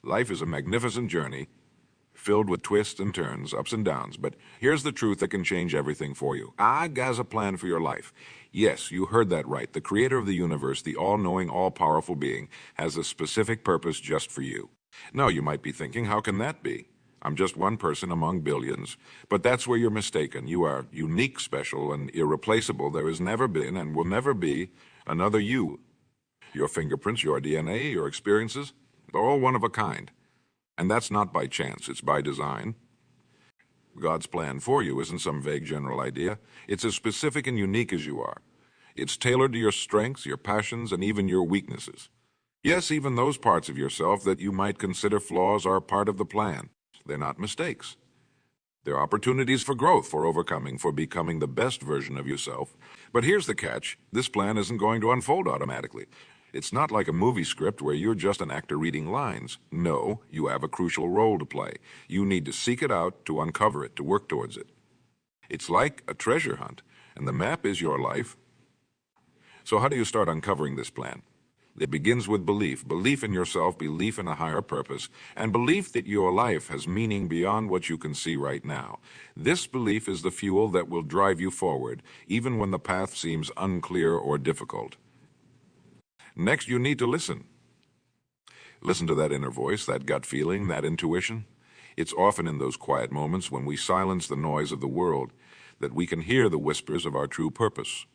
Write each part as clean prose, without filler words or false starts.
Life is a magnificent journey, filled with twists and turns, ups and downs, but here's the truth that can change everything for you. God has a plan for your life. Yes, you heard that right. The creator of the universe, the all-knowing, all-powerful being, has a specific purpose just for you. Now, you might be thinking, how can that be? I'm just one person among billions. But that's where you're mistaken. You are unique, special, and irreplaceable. There has never been and will never be another you. Your fingerprints, your DNA, your experiences, they're all one of a kind. And that's not by chance, it's by design. God's plan for you isn't some vague general idea. It's as specific and unique as you are. It's tailored to your strengths, your passions, and even your weaknesses. Yes, even those parts of yourself that you might consider flaws are part of the plan. They're not mistakes. They're opportunities for growth, for overcoming, for becoming the best version of yourself. But here's the catch. This plan isn't going to unfold automatically. It's not like a movie script where you're just an actor reading lines. No, you have a crucial role to play. You need to seek it out, to uncover it, to work towards it. It's like a treasure hunt, and the map is your life. So how do you start uncovering this plan? It begins with belief. Belief in yourself, belief in a higher purpose, and belief that your life has meaning beyond what you can see right now. This belief is the fuel that will drive you forward, even when the path seems unclear or difficult. Next, you need to listen. Listen to that inner voice, that gut feeling, that intuition. It's often in those quiet moments when we silence the noise of the world that we can hear the whispers of our true purpose.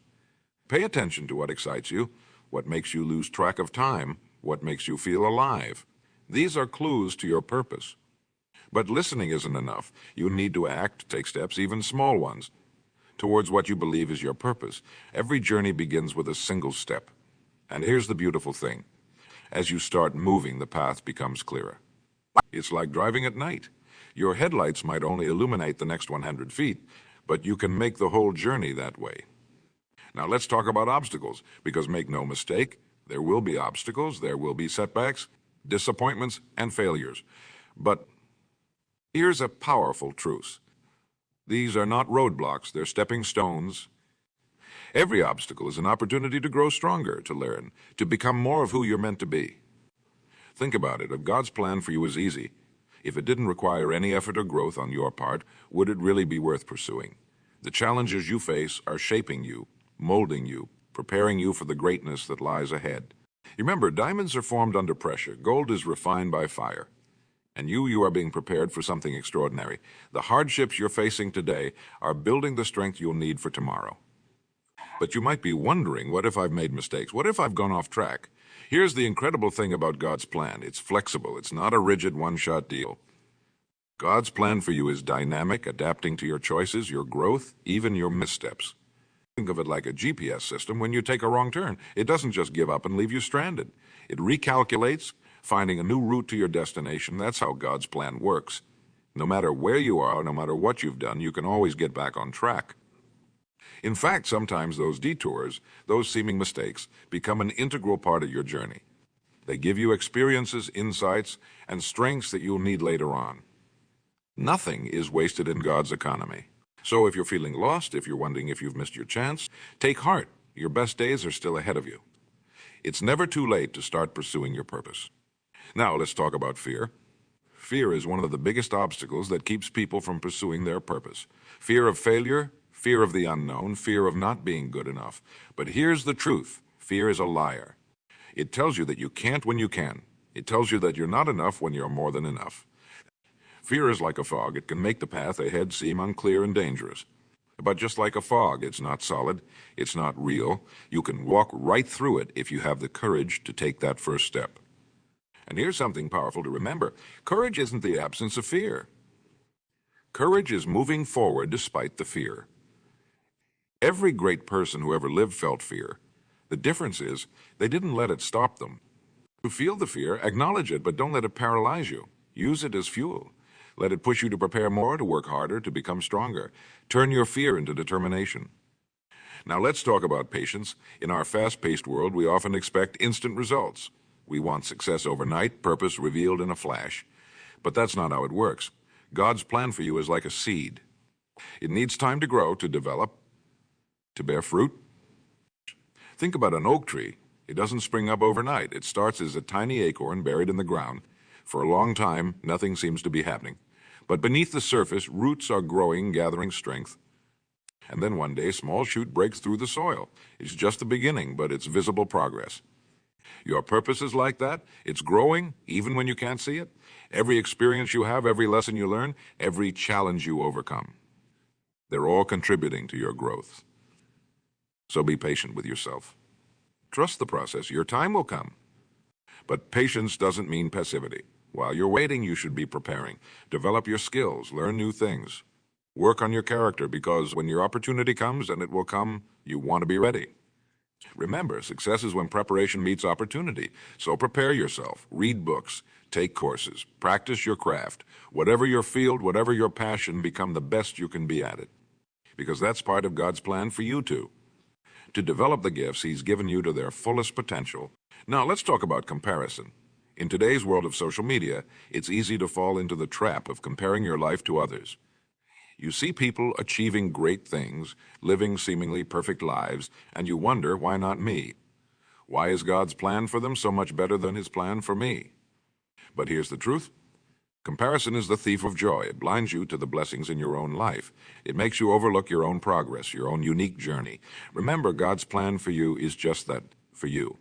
Pay attention to what excites you, what makes you lose track of time, what makes you feel alive. These are clues to your purpose. But listening isn't enough. You need to act, take steps, even small ones, towards what you believe is your purpose. Every journey begins with a single step. And here's the beautiful thing. As you start moving, the path becomes clearer. It's like driving at night. Your headlights might only illuminate the next 100 feet, but you can make the whole journey that way. Now let's talk about obstacles, because make no mistake, there will be obstacles, there will be setbacks, disappointments, and failures. But here's a powerful truth. These are not roadblocks, they're stepping stones. Every obstacle is an opportunity to grow stronger, to learn, to become more of who you're meant to be. Think about it. If God's plan for you is easy, if it didn't require any effort or growth on your part, would it really be worth pursuing? The challenges you face are shaping you, molding you, preparing you for the greatness that lies ahead. Remember, diamonds are formed under pressure. Gold is refined by fire. And you are being prepared for something extraordinary. The hardships you're facing today are building the strength you'll need for tomorrow. But you might be wondering, what if I've made mistakes? What if I've gone off track? Here's the incredible thing about God's plan. It's flexible. It's not a rigid one-shot deal. God's plan for you is dynamic, adapting to your choices, your growth, even your missteps. Think of it like a GPS system. When you take a wrong turn, it doesn't just give up and leave you stranded. It recalculates, finding a new route to your destination. That's how God's plan works. No matter where you are, no matter what you've done, you can always get back on track. In fact, sometimes those detours, those seeming mistakes, become an integral part of your journey. They give you experiences, insights, and strengths that you'll need later on. Nothing is wasted in God's economy. So if you're feeling lost, if you're wondering if you've missed your chance, take heart. Your best days are still ahead of you. It's never too late to start pursuing your purpose. Now let's talk about fear. Fear is one of the biggest obstacles that keeps people from pursuing their purpose. Fear of failure, fear of the unknown, fear of not being good enough. But here's the truth. Fear is a liar. It tells you that you can't when you can. It tells you that you're not enough when you're more than enough. Fear is like a fog. It can make the path ahead seem unclear and dangerous. But just like a fog, it's not solid. It's not real. You can walk right through it if you have the courage to take that first step. And here's something powerful to remember. Courage isn't the absence of fear. Courage is moving forward despite the fear. Every great person who ever lived felt fear. The difference is they didn't let it stop them. To feel the fear, acknowledge it, but don't let it paralyze you. Use it as fuel. Let it push you to prepare more, to work harder, to become stronger. Turn your fear into determination. Now let's talk about patience. In our fast-paced world, we often expect instant results. We want success overnight, purpose revealed in a flash. But that's not how it works. God's plan for you is like a seed. It needs time to grow, to develop, to bear fruit. Think about an oak tree. It doesn't spring up overnight. It starts as a tiny acorn buried in the ground. For a long time, nothing seems to be happening. But beneath the surface, roots are growing, gathering strength. And then one day, a small shoot breaks through the soil. It's just the beginning, but it's visible progress. Your purpose is like that. It's growing, even when you can't see it. Every experience you have, every lesson you learn, every challenge you overcome. They're all contributing to your growth. So be patient with yourself. Trust the process. Your time will come. But patience doesn't mean passivity. While you're waiting, you should be preparing. Develop your skills, learn new things. Work on your character, because when your opportunity comes, and it will come, you want to be ready. Remember, success is when preparation meets opportunity. So prepare yourself, read books, take courses, practice your craft. Whatever your field, whatever your passion, become the best you can be at it. Because that's part of God's plan for you too. To develop the gifts He's given you to their fullest potential. Now let's talk about comparison. In today's world of social media, it's easy to fall into the trap of comparing your life to others. You see people achieving great things, living seemingly perfect lives, and you wonder, why not me? Why is God's plan for them so much better than His plan for me? But here's the truth. Comparison is the thief of joy. It blinds you to the blessings in your own life. It makes you overlook your own progress, your own unique journey. Remember, God's plan for you is just that, for you.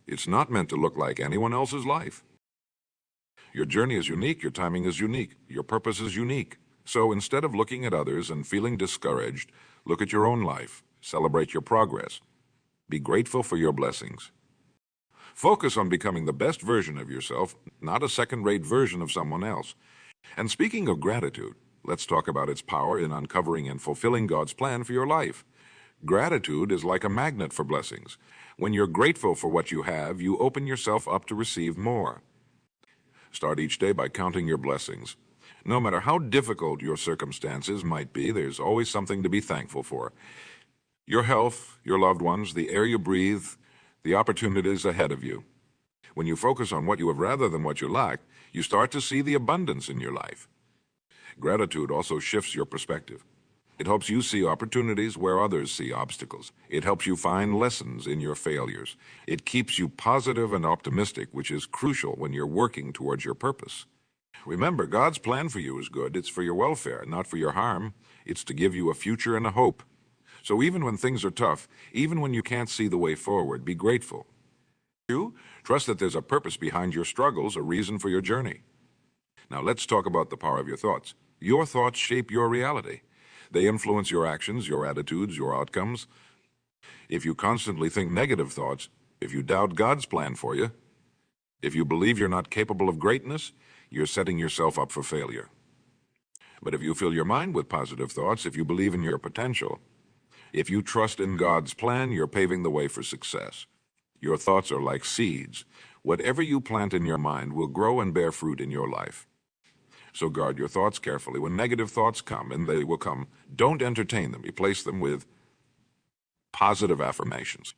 It's not meant to look like anyone else's life. Your journey is unique, your timing is unique, your purpose is unique. So instead of looking at others and feeling discouraged, look at your own life. Celebrate your progress. Be grateful for your blessings. Focus on becoming the best version of yourself, not a second-rate version of someone else. And speaking of gratitude, let's talk about its power in uncovering and fulfilling God's plan for your life. Gratitude is like a magnet for blessings. When you're grateful for what you have, you open yourself up to receive more. Start each day by counting your blessings. No matter how difficult your circumstances might be, there's always something to be thankful for. Your health, your loved ones, the air you breathe, the opportunities ahead of you. When you focus on what you have rather than what you lack, you start to see the abundance in your life. Gratitude also shifts your perspective. It helps you see opportunities where others see obstacles. It helps you find lessons in your failures. It keeps you positive and optimistic, which is crucial when you're working towards your purpose. Remember, God's plan for you is good. It's for your welfare, not for your harm. It's to give you a future and a hope. So even when things are tough, even when you can't see the way forward, be grateful. You trust that there's a purpose behind your struggles, a reason for your journey. Now let's talk about the power of your thoughts. Your thoughts shape your reality. They influence your actions, your attitudes, your outcomes. If you constantly think negative thoughts, if you doubt God's plan for you, if you believe you're not capable of greatness, you're setting yourself up for failure. But if you fill your mind with positive thoughts, if you believe in your potential, if you trust in God's plan, you're paving the way for success. Your thoughts are like seeds. Whatever you plant in your mind will grow and bear fruit in your life. So guard your thoughts carefully. When negative thoughts come, and they will come, don't entertain them. Replace them with positive affirmations.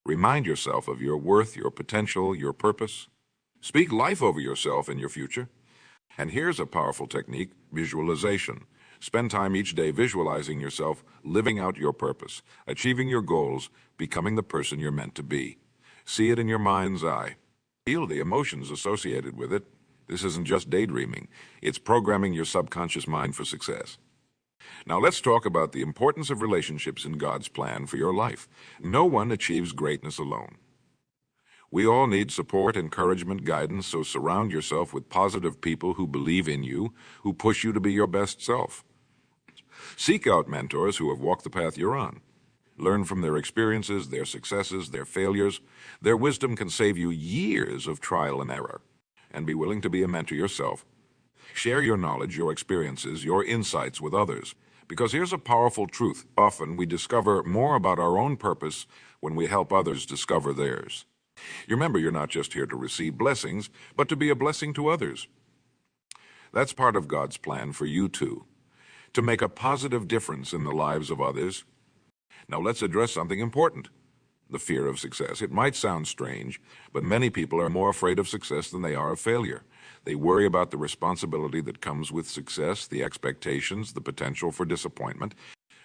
Remind yourself of your worth, your potential, your purpose. Speak life over yourself and your future. And here's a powerful technique, visualization. Spend time each day visualizing yourself, living out your purpose, achieving your goals, becoming the person you're meant to be. See it in your mind's eye. Feel the emotions associated with it. This isn't just daydreaming. It's programming your subconscious mind for success. Now let's talk about the importance of relationships in God's plan for your life. No one achieves greatness alone. We all need support, encouragement, guidance, so surround yourself with positive people who believe in you, who push you to be your best self. Seek out mentors who have walked the path you're on. Learn from their experiences, their successes, their failures. Their wisdom can save you years of trial and error. And be willing to be a mentor yourself. Share your knowledge, your experiences, your insights with others. Because here's a powerful truth. Often we discover more about our own purpose when we help others discover theirs. You remember, you're not just here to receive blessings, but to be a blessing to others. That's part of God's plan for you too, to make a positive difference in the lives of others. Now let's address something important, the fear of success. It might sound strange, but many people are more afraid of success than they are of failure. They worry about the responsibility that comes with success, the expectations, the potential for disappointment.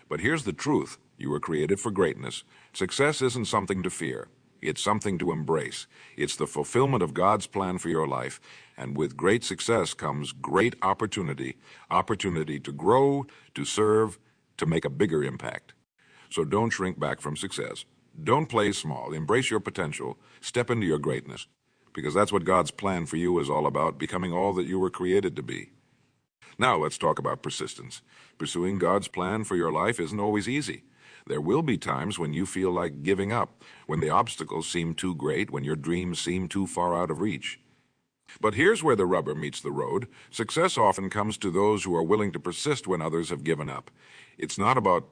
But here's the truth. You were created for greatness. Success isn't something to fear. It's something to embrace. It's the fulfillment of God's plan for your life. And with great success comes great opportunity. Opportunity to grow, to serve, to make a bigger impact. So don't shrink back from success. Don't play small. Embrace your potential. Step into your greatness. Because that's what God's plan for you is all about, becoming all that you were created to be. Now let's talk about persistence. Pursuing God's plan for your life isn't always easy. There will be times when you feel like giving up, when the obstacles seem too great, when your dreams seem too far out of reach. But here's where the rubber meets the road. Success often comes to those who are willing to persist when others have given up. It's not about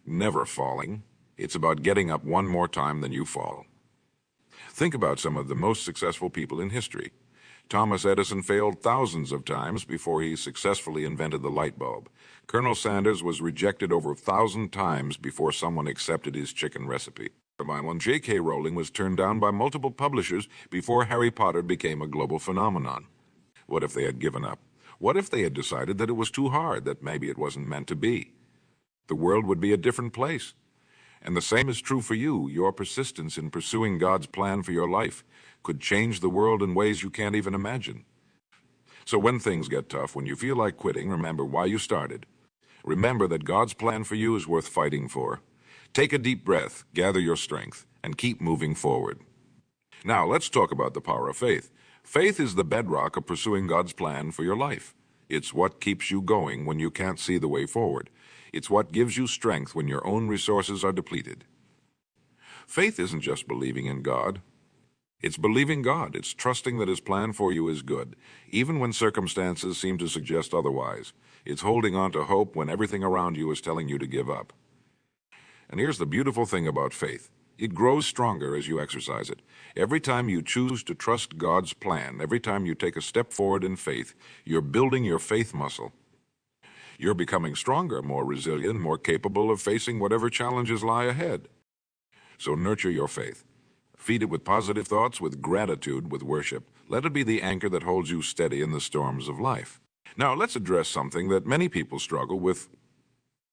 never falling. It's about getting up one more time than you fall. Think about some of the most successful people in history. Thomas Edison failed thousands of times before he successfully invented the light bulb. Colonel Sanders was rejected over 1,000 times before someone accepted his chicken recipe. And J.K. Rowling was turned down by multiple publishers before Harry Potter became a global phenomenon. What if they had given up? What if they had decided that it was too hard, that maybe it wasn't meant to be? The world would be a different place. And the same is true for you. Your persistence in pursuing God's plan for your life could change the world in ways you can't even imagine. So when things get tough, when you feel like quitting, remember why you started. Remember that God's plan for you is worth fighting for. Take a deep breath, gather your strength, and keep moving forward. Now let's talk about the power of faith. Faith is the bedrock of pursuing God's plan for your life. It's what keeps you going when you can't see the way forward. It's what gives you strength when your own resources are depleted. Faith isn't just believing in God. It's believing God. It's trusting that His plan for you is good, even when circumstances seem to suggest otherwise. It's holding on to hope when everything around you is telling you to give up. And here's the beautiful thing about faith. It grows stronger as you exercise it. Every time you choose to trust God's plan, every time you take a step forward in faith, you're building your faith muscle. You're becoming stronger, more resilient, more capable of facing whatever challenges lie ahead. So nurture your faith. Feed it with positive thoughts, with gratitude, with worship. Let it be the anchor that holds you steady in the storms of life. Now, let's address something that many people struggle with.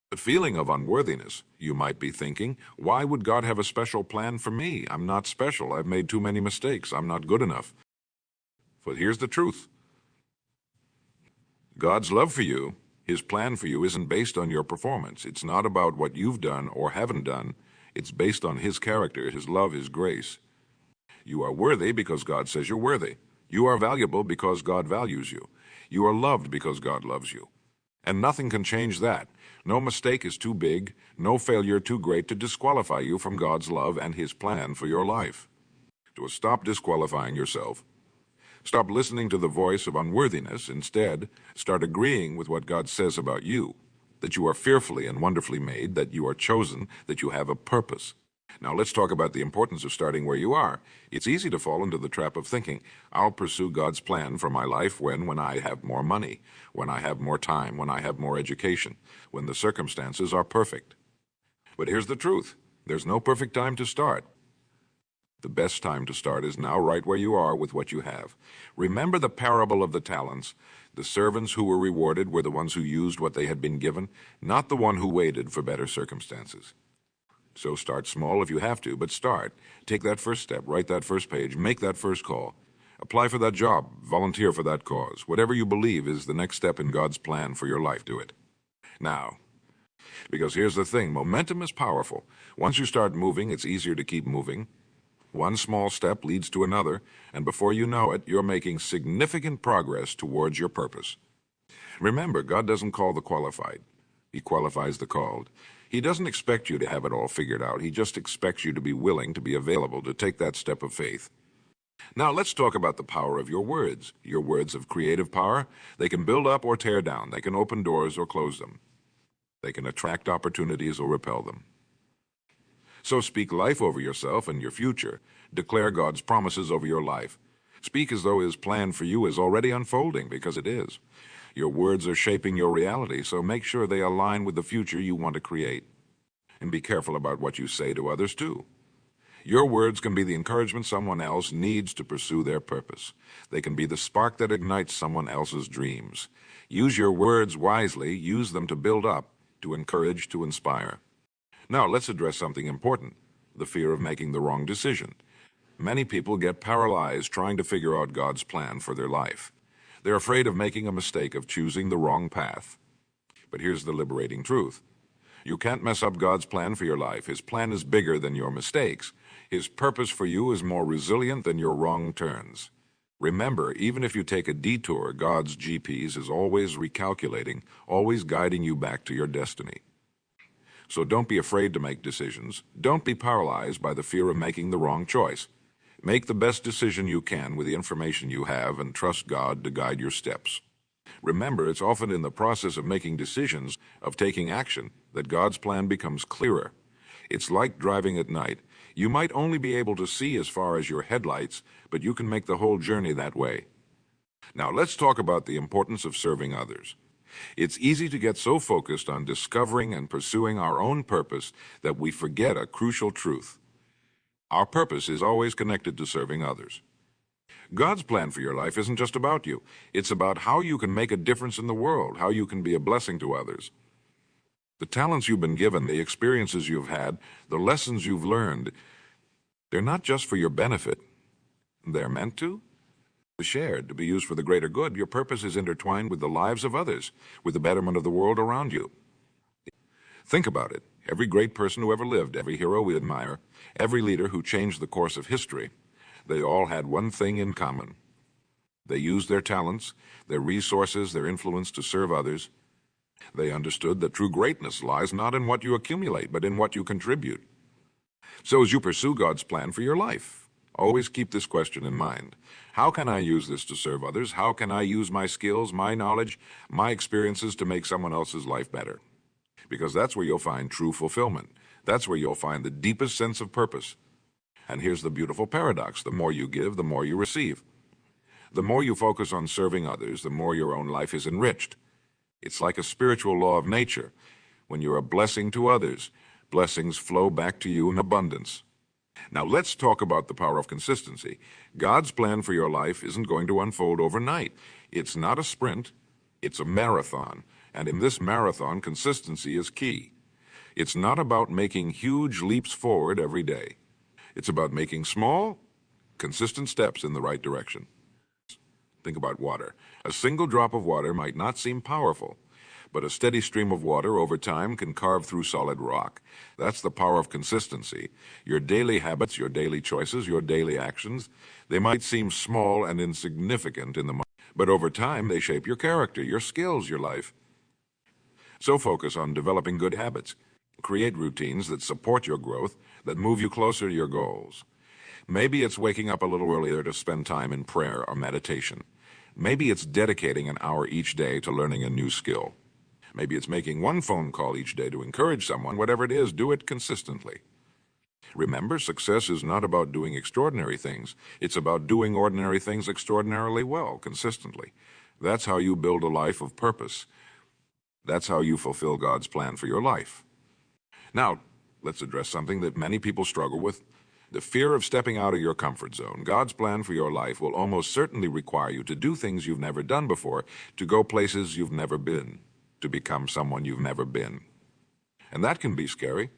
The feeling of unworthiness. You might be thinking, why would God have a special plan for me? I'm not special. I've made too many mistakes. I'm not good enough. But here's the truth. God's love for you, His plan for you, isn't based on your performance. It's not about what you've done or haven't done. It's based on His character, His love, His grace. You are worthy because God says you're worthy. You are valuable because God values you. You are loved because God loves you. And nothing can change that. No mistake is too big, no failure too great to disqualify you from God's love and His plan for your life. So stop disqualifying yourself. Stop listening to the voice of unworthiness. Instead, start agreeing with what God says about you, that you are fearfully and wonderfully made, that you are chosen, that you have a purpose. Now let's talk about the importance of starting where you are. It's easy to fall into the trap of thinking, I'll pursue God's plan for my life when I have more money, when I have more time, when I have more education, when the circumstances are perfect. But here's the truth. There's no perfect time to start. The best time to start is now, right where you are with what you have. Remember the parable of the talents. The servants who were rewarded were the ones who used what they had been given, not the one who waited for better circumstances. So start small if you have to, but start. Take that first step, write that first page, make that first call. Apply for that job, volunteer for that cause. Whatever you believe is the next step in God's plan for your life, do it. Now, because here's the thing, momentum is powerful. Once you start moving, it's easier to keep moving. One small step leads to another, and before you know it, you're making significant progress towards your purpose. Remember, God doesn't call the qualified. He qualifies the called. He doesn't expect you to have it all figured out. He just expects you to be willing, to be available, to take that step of faith. Now let's talk about the power of your words. Your words of creative power. They can build up or tear down. They can open doors or close them. They can attract opportunities or repel them. So speak life over yourself and your future. Declare God's promises over your life. Speak as though His plan for you is already unfolding, because it is. Your words are shaping your reality, so make sure they align with the future you want to create. And be careful about what you say to others, too. Your words can be the encouragement someone else needs to pursue their purpose. They can be the spark that ignites someone else's dreams. Use your words wisely. Use them to build up, to encourage, to inspire. Now, let's address something important, the fear of making the wrong decision. Many people get paralyzed trying to figure out God's plan for their life. They're afraid of making a mistake, of choosing the wrong path. But here's the liberating truth. You can't mess up God's plan for your life. His plan is bigger than your mistakes. His purpose for you is more resilient than your wrong turns. Remember, even if you take a detour, God's GPS is always recalculating, always guiding you back to your destiny. So don't be afraid to make decisions. Don't be paralyzed by the fear of making the wrong choice. Make the best decision you can with the information you have and trust God to guide your steps. Remember, it's often in the process of making decisions, of taking action, that God's plan becomes clearer. It's like driving at night. You might only be able to see as far as your headlights, but you can make the whole journey that way. Now let's talk about the importance of serving others. It's easy to get so focused on discovering and pursuing our own purpose that we forget a crucial truth. Our purpose is always connected to serving others. God's plan for your life isn't just about you. It's about how you can make a difference in the world, how you can be a blessing to others. The talents you've been given, the experiences you've had, the lessons you've learned, they're not just for your benefit. They're meant to be shared, to be used for the greater good. Your purpose is intertwined with the lives of others, with the betterment of the world around you. Think about it. Every great person who ever lived, every hero we admire, every leader who changed the course of history, they all had one thing in common. They used their talents, their resources, their influence to serve others. They understood that true greatness lies not in what you accumulate, but in what you contribute. So as you pursue God's plan for your life, always keep this question in mind. How can I use this to serve others? How can I use my skills, my knowledge, my experiences to make someone else's life better? Because that's where you'll find true fulfillment. That's where you'll find the deepest sense of purpose. And here's the beautiful paradox. The more you give, the more you receive. The more you focus on serving others, the more your own life is enriched. It's like a spiritual law of nature. When you're a blessing to others, blessings flow back to you in abundance. Now let's talk about the power of consistency. God's plan for your life isn't going to unfold overnight. It's not a sprint, it's a marathon. And in this marathon, consistency is key. It's not about making huge leaps forward every day. It's about making small, consistent steps in the right direction. Think about water. A single drop of water might not seem powerful, but a steady stream of water over time can carve through solid rock. That's the power of consistency. Your daily habits, your daily choices, your daily actions, they might seem small and insignificant in the moment, but over time they shape your character, your skills, your life. So focus on developing good habits. Create routines that support your growth, that move you closer to your goals. Maybe it's waking up a little earlier to spend time in prayer or meditation. Maybe it's dedicating an hour each day to learning a new skill. Maybe it's making one phone call each day to encourage someone. Whatever it is, do it consistently. Remember, success is not about doing extraordinary things. It's about doing ordinary things extraordinarily well, consistently. That's how you build a life of purpose. That's how you fulfill God's plan for your life. Now, let's address something that many people struggle with. The fear of stepping out of your comfort zone. God's plan for your life will almost certainly require you to do things you've never done before, to go places you've never been, to become someone you've never been. And that can be scary.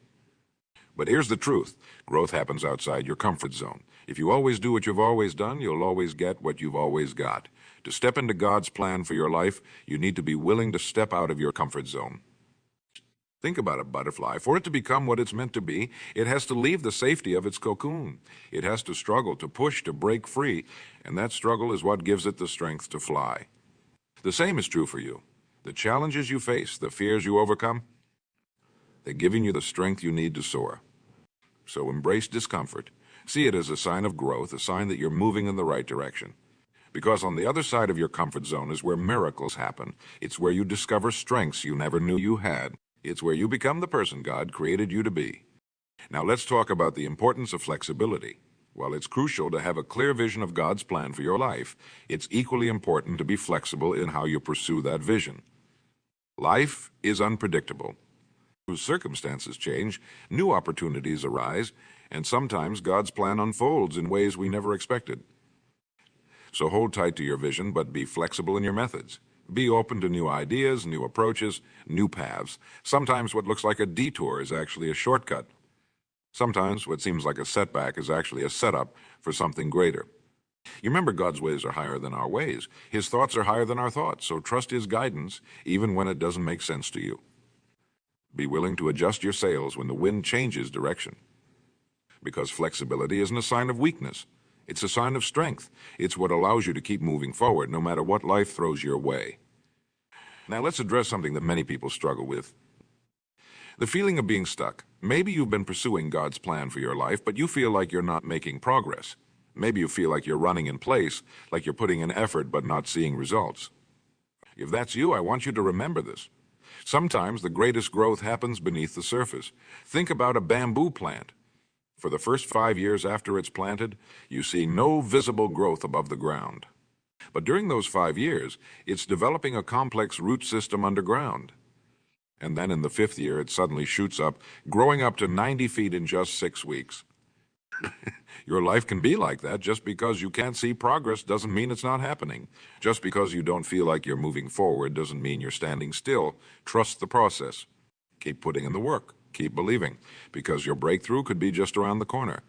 But here's the truth. Growth happens outside your comfort zone. If you always do what you've always done, you'll always get what you've always got. To step into God's plan for your life, you need to be willing to step out of your comfort zone. Think about a butterfly. For it to become what it's meant to be, it has to leave the safety of its cocoon. It has to struggle, to push, to break free, and that struggle is what gives it the strength to fly. The same is true for you. The challenges you face, the fears you overcome, they're giving you the strength you need to soar. So embrace discomfort. See it as a sign of growth, a sign that you're moving in the right direction. Because on the other side of your comfort zone is where miracles happen. It's where you discover strengths you never knew you had. It's where you become the person God created you to be. Now let's talk about the importance of flexibility. While it's crucial to have a clear vision of God's plan for your life, it's equally important to be flexible in how you pursue that vision. Life is unpredictable. As circumstances change, new opportunities arise, and sometimes God's plan unfolds in ways we never expected. So hold tight to your vision, but be flexible in your methods. Be open to new ideas, new approaches, new paths. Sometimes what looks like a detour is actually a shortcut. Sometimes what seems like a setback is actually a setup for something greater. You remember God's ways are higher than our ways. His thoughts are higher than our thoughts, so trust His guidance even when it doesn't make sense to you. Be willing to adjust your sails when the wind changes direction. Because flexibility isn't a sign of weakness. It's a sign of strength. It's what allows you to keep moving forward no matter what life throws your way. Now let's address something that many people struggle with. The feeling of being stuck. Maybe you've been pursuing God's plan for your life, but you feel like you're not making progress. Maybe you feel like you're running in place, like you're putting in effort but not seeing results. If that's you, I want you to remember this. Sometimes the greatest growth happens beneath the surface. Think about a bamboo plant. For the first 5 years after it's planted, you see no visible growth above the ground. But during those 5 years, it's developing a complex root system underground. And then in the 5th year, it suddenly shoots up, growing up to 90 feet in just 6 weeks. Your life can be like that. Just because you can't see progress doesn't mean it's not happening. Just because you don't feel like you're moving forward doesn't mean you're standing still. Trust the process. Keep putting in the work. Keep believing, because your breakthrough could be just around the corner.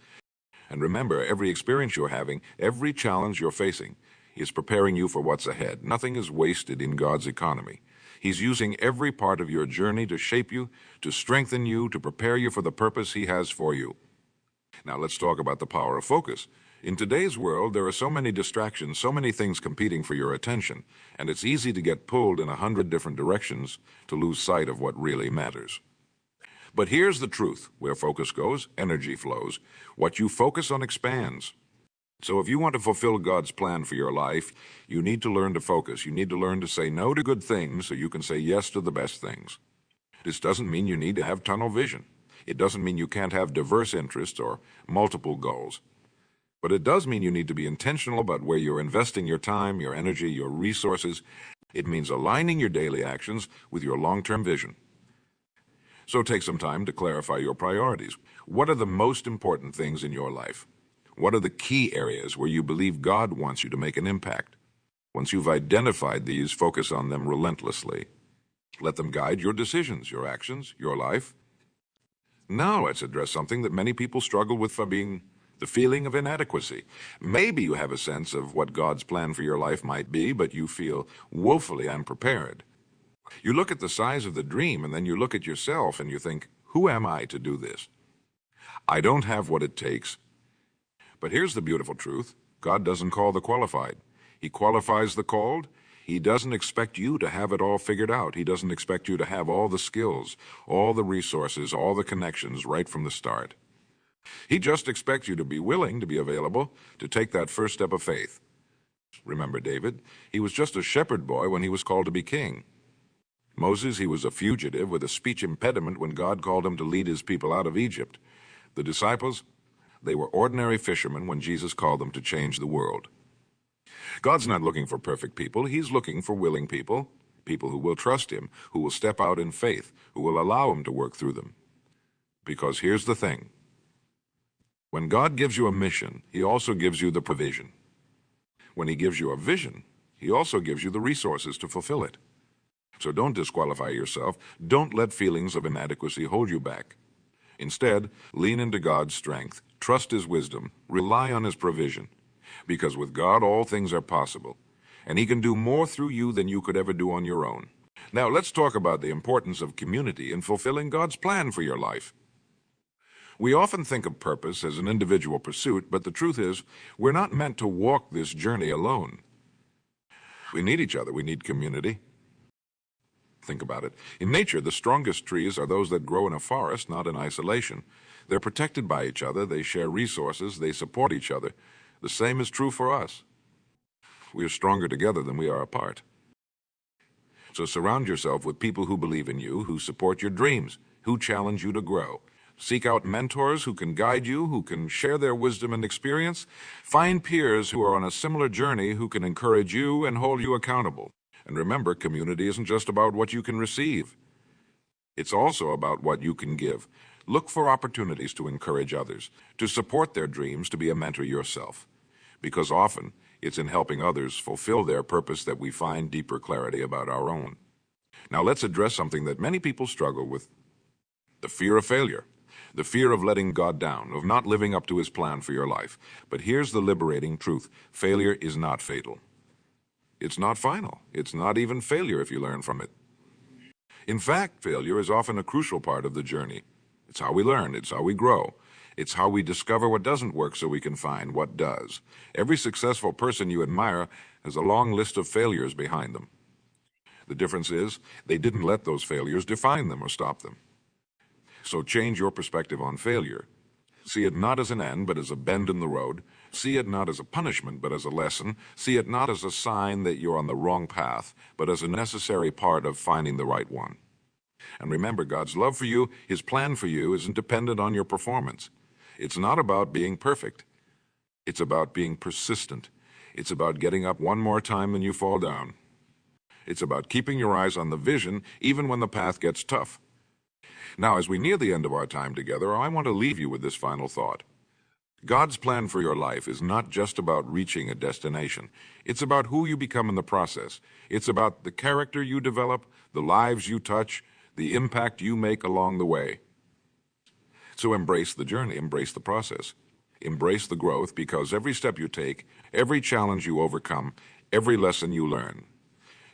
And remember, every experience you're having, every challenge you're facing, is preparing you for what's ahead. Nothing is wasted in God's economy. He's using every part of your journey to shape you, to strengthen you, to prepare you for the purpose He has for you. Now let's talk about the power of focus. In today's world, there are so many distractions, so many things competing for your attention, and it's easy to get pulled in 100 different directions to lose sight of what really matters. But here's the truth. Where focus goes, energy flows. What you focus on expands. So if you want to fulfill God's plan for your life, you need to learn to focus. You need to learn to say no to good things so you can say yes to the best things. This doesn't mean you need to have tunnel vision. It doesn't mean you can't have diverse interests or multiple goals. But it does mean you need to be intentional about where you're investing your time, your energy, your resources. It means aligning your daily actions with your long-term vision. So take some time to clarify your priorities. What are the most important things in your life? What are the key areas where you believe God wants you to make an impact? Once you've identified these, focus on them relentlessly. Let them guide your decisions, your actions, your life. Now let's address something that many people struggle with, being the feeling of inadequacy. Maybe you have a sense of what God's plan for your life might be, but you feel woefully unprepared. You look at the size of the dream, and then you look at yourself and you think, who am I to do this? I don't have what it takes. But here's the beautiful truth. God doesn't call the qualified. He qualifies the called. He doesn't expect you to have it all figured out. He doesn't expect you to have all the skills, all the resources, all the connections right from the start. He just expects you to be willing, to be available, to take that first step of faith. Remember David? He was just a shepherd boy when he was called to be king. Moses, he was a fugitive with a speech impediment when God called him to lead his people out of Egypt. The disciples, they were ordinary fishermen when Jesus called them to change the world. God's not looking for perfect people. He's looking for willing people, people who will trust Him, who will step out in faith, who will allow Him to work through them. Because here's the thing. When God gives you a mission, He also gives you the provision. When He gives you a vision, He also gives you the resources to fulfill it. So don't disqualify yourself. Don't let feelings of inadequacy hold you back. Instead, lean into God's strength, trust His wisdom, rely on His provision. Because with God, all things are possible, and He can do more through you than you could ever do on your own. Now, let's talk about the importance of community in fulfilling God's plan for your life. We often think of purpose as an individual pursuit, but the truth is, we're not meant to walk this journey alone. We need each other. We need community. Think about it. In nature, the strongest trees are those that grow in a forest, not in isolation. They're protected by each other, they share resources, they support each other. The same is true for us. We are stronger together than we are apart. So surround yourself with people who believe in you, who support your dreams, who challenge you to grow. Seek out mentors who can guide you, who can share their wisdom and experience. Find peers who are on a similar journey, who can encourage you and hold you accountable. And remember, community isn't just about what you can receive. It's also about what you can give. Look for opportunities to encourage others, to support their dreams, to be a mentor yourself. Because often, it's in helping others fulfill their purpose that we find deeper clarity about our own. Now let's address something that many people struggle with, the fear of failure. the fear of letting God down, of not living up to his plan for your life. But here's the liberating truth. Failure is not fatal. It's not final. It's not even failure if you learn from it. In fact, failure is often a crucial part of the journey. It's how we learn. It's how we grow. It's how we discover what doesn't work so we can find what does. Every successful person you admire has a long list of failures behind them. The difference is they didn't let those failures define them or stop them. So change your perspective on failure. See it not as an end, but as a bend in the road. See it not as a punishment, but as a lesson. See it not as a sign that you're on the wrong path, but as a necessary part of finding the right one. And remember, God's love for you, his plan for you, isn't dependent on your performance. It's not about being perfect. It's about being persistent. It's about getting up one more time when you fall down. It's about keeping your eyes on the vision even when the path gets tough. Now, as we near the end of our time together, I want to leave you with this final thought. God's plan for your life is not just about reaching a destination. It's about who you become in the process. It's about the character you develop, the lives you touch, the impact you make along the way. So embrace the journey, embrace the process. Embrace the growth, because every step you take, every challenge you overcome, every lesson you learn,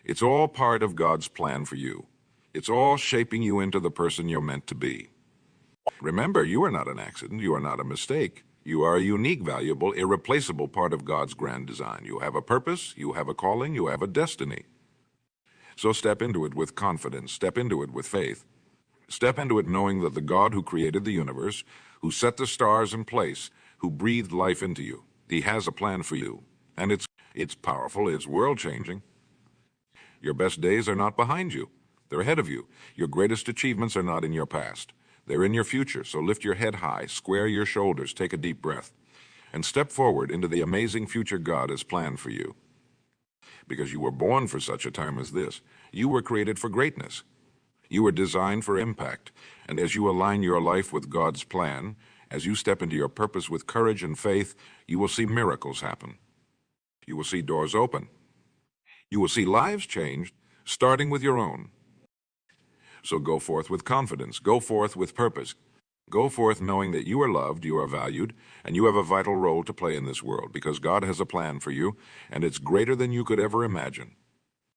it's all part of God's plan for you. It's all shaping you into the person you're meant to be. Remember, you are not an accident. You are not a mistake. You are a unique, valuable, irreplaceable part of God's grand design. You have a purpose, you have a calling, you have a destiny. So step into it with confidence. Step into it with faith. Step into it knowing that the God who created the universe, who set the stars in place, who breathed life into you, he has a plan for you. And it's powerful, it's world-changing. Your best days are not behind you. They're ahead of you. Your greatest achievements are not in your past. They're in your future, so lift your head high, square your shoulders, take a deep breath, and step forward into the amazing future God has planned for you. Because you were born for such a time as this. You were created for greatness. You were designed for impact. And as you align your life with God's plan, as you step into your purpose with courage and faith, you will see miracles happen. You will see doors open. You will see lives changed, starting with your own. So go forth with confidence. Go forth with purpose. Go forth knowing that you are loved, you are valued, and you have a vital role to play in this world, because God has a plan for you, and it's greater than you could ever imagine.